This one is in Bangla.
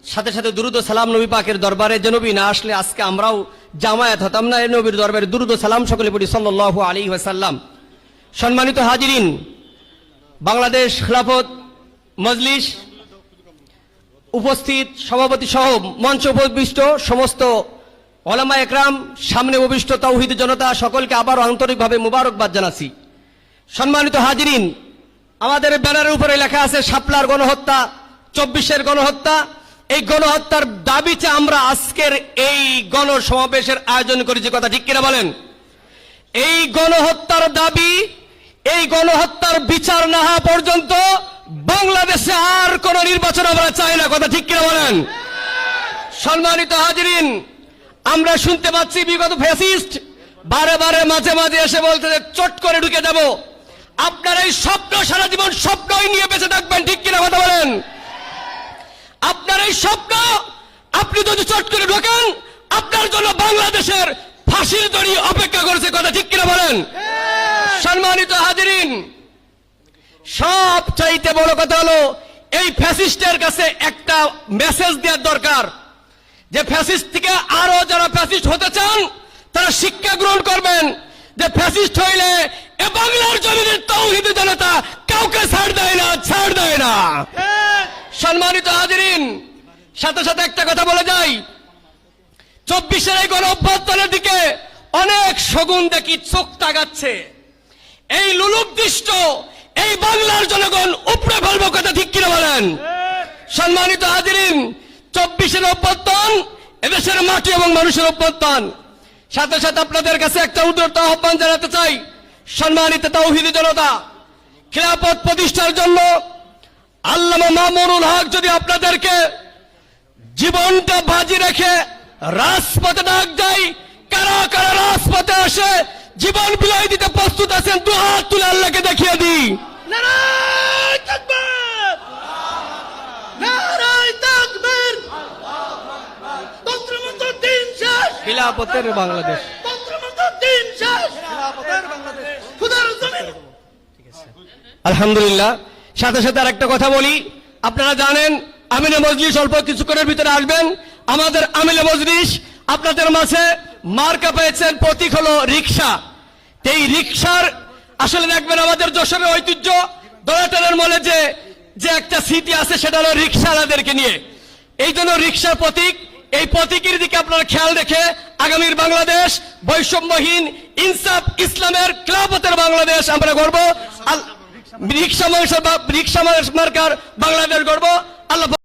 সাথে সাথে দুরুদ ও সালাম নবী পাকের দরবারে, যে নবী না আসলে আজকে আমরাও জামায়াত হতাম না। এই নবীর দরবারে দুরুদ ও সালাম সকলে পড়ি সাল্লাল্লাহু আলাইহি ওয়াসাল্লাম। সম্মানিত হাজিরিন, বাংলাদেশ খিলাফত মজলিস উপস্থিত সভাপতি সহ মঞ্চ উপবিষ্ট সমস্ত ওলামা একরাম, সামনে উপবিষ্ট তাওহীদ জনতা, সকলকে আবারও আন্তরিকভাবে মুবারকবাদ জানাচ্ছি। সম্মানিত হাজিরিন, আমাদের ব্যানারের উপরে লেখা আছে শাপলার গণহত্যা, 24-এর গণহত্যা। এই গণহত্যার দাবিতে আমরা আজকের এই গণসমাবেশের আয়োজন করেছি, কথা ঠিক কিনা বলেন? এই গণহত্যার দাবি, এই গণহত্যার বিচার না হওয়া পর্যন্ত বাংলাদেশে আর কোন নির্বাচন আমরা চাই না, কথা ঠিক কিনা বলেন? সম্মানিত হাজিরিন, আমরা শুনতে পাচ্ছি বিগত ফ্যাসিস্ট বারে বারে মাঝে মাঝে এসে বলতে যে চট করে ঢুকে যাব। আপনার এই স্বপ্ন সারা জীবন স্বপ্নই নিয়ে বেঁচে থাকবেন, ঠিক কিনা কথা বলেন? আপনার এই স্বপ্ন, আপনি যদি চট করে ঢোকেন, আপনার জন্য বাংলাদেশের ফাঁসির দড়ি অপেক্ষা করেছে, কথা ঠিক কিনা বলেন? সম্মানিত হাজিরিন, সব চাইতে বড় কথা হলো এই ফ্যাসিস্টের কাছে একটা মেসেজ দেওয়ার দরকার, যে ফ্যাসিস্ট থেকে আরো যারা ফ্যাসিস্ট হতে চান তারা শিক্ষা গ্রহণ করবেন, যে ফ্যাসিস্ট হইলে এ বাংলার জমিনের তাওহীদ জনতা কাউকে ছাড় দেয় না, ছাড় দেয় না। সম্মানিত হাজিরিন, সাথে সাথে একটা কথা বলে যাই, 24-এর এই গণ অভ্যুত্থানের দিকে অনেক শগুন দেখি চোখ তাকাচ্ছে। এই লুলুক দৃষ্ট এই বাংলার জনগণ উপড়ে ফেলবো, কথা ঠিক কিনা বলেন? সম্মানিত হাজিরিন, 24-এর অভ্যুত্থান এদেশের মাটি এবং মানুষের অভ্যুত্থান। সাথে সাথে আপনাদের কাছে একটা উদাত্ত আহ্বান জানাতে চাই, সম্মানিত তাওহীদ জনতা, খিলাফত প্রতিষ্ঠার জন্য আল্লামা মামুনুল হক যদি আপনাদেরকে জীবনটা বাজি রেখে রাজপথে ডাক যায়, কারা কারা রাজপথে আসে জীবন বিলাই দিতে প্রস্তুত আছেন? দু হাত তুলে আল্লাহকে দেখিয়ে দিই। নারায়ে তাকবীর, নারায়ে তাকবীর। তন্ত্রমন্ত্র দিন শেষ, খিলাফতের বাংলাদেশ, তন্ত্রমন্ত্র দিন শেষ, খিলাফতের বাংলাদেশ, খুদার জমিন। আলহামদুলিল্লাহ। সাথে সাথে আরেকটা কথা বলি, আপনারা জানেন আমিনে মজলিস অল্প কিছুক্ষণের ভিতরে আসবেন। আমাদের আমিনে মজলিস আপনাদের মাঝে মার্কা পেয়েছেন, প্রতীক হলো রিক্সা। এই রিক্সার আসলে দেখবেন আমাদের যশোরের ঐতিহ্য দলাটানের মলে যে একটা স্মৃতি আছে, সেটা হলো রিক্সাওয়ালাদেরকে নিয়ে। এই জন্য রিক্সার প্রতীক, এই প্রতীকের দিকে আপনারা খেয়াল রেখে আগামীর বাংলাদেশ বৈষম্যহীন ইনসাফ ইসলামের খিলাফতের বাংলাদেশ আমরা গড়ব। রিক্সা মার্কার বাংলাদেশ গড়ব। আল্লাহ